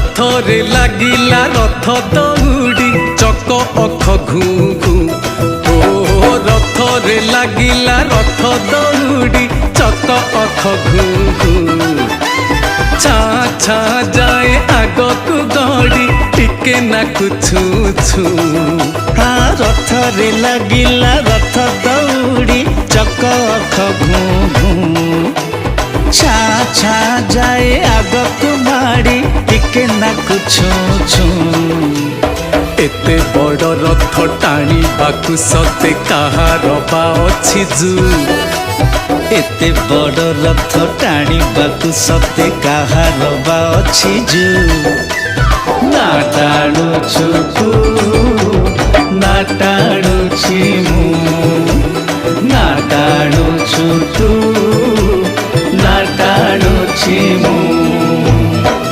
ରଥରେ ଲାଗିଲା ରଥ ଦଉଡ଼ି ଚକ ଅଖ ଘୁ ଘୁ। ଓ ରଥରେ ଲାଗିଲା ରଥ ଦଉଡ଼ି ଚକ ଅଖ ଘୁ ଘୁ। ଛାଁ ଛାଁ ଯାଏ ଆଗକୁ ଗଡ଼ି ଟିକେ ନାକୁ ଛୁ ଛୁ। ରଥରେ ଲାଗିଲା ରଥ ଦଉଡ଼ି ଚକ ଅଖ ଘୁ ଘୁ। ଛାଁ ଛାଁ ଯାଏ ଆଗକୁ ମାଡ଼ି ଟିକେ ନାକୁ ଛୁ ଛୁ। ଏତେ ବଡ଼ ରଥ ଟାଣିବାକୁ ସତେ କାହାର ବା ଅଛି ଜୁ। ଏତେ ବଡ଼ ରଥ ଟାଣିବାକୁ ସତେ କାହାର ବା ଅଛି ଜୁ। ନା ଟାଣୁଛୁ ତୁ ନା ଟାଣୁଛି ମୁଁ। ନା ଟାଣୁଛୁ ତୁ ନା ଟାଣୁଛି ମୁଁ।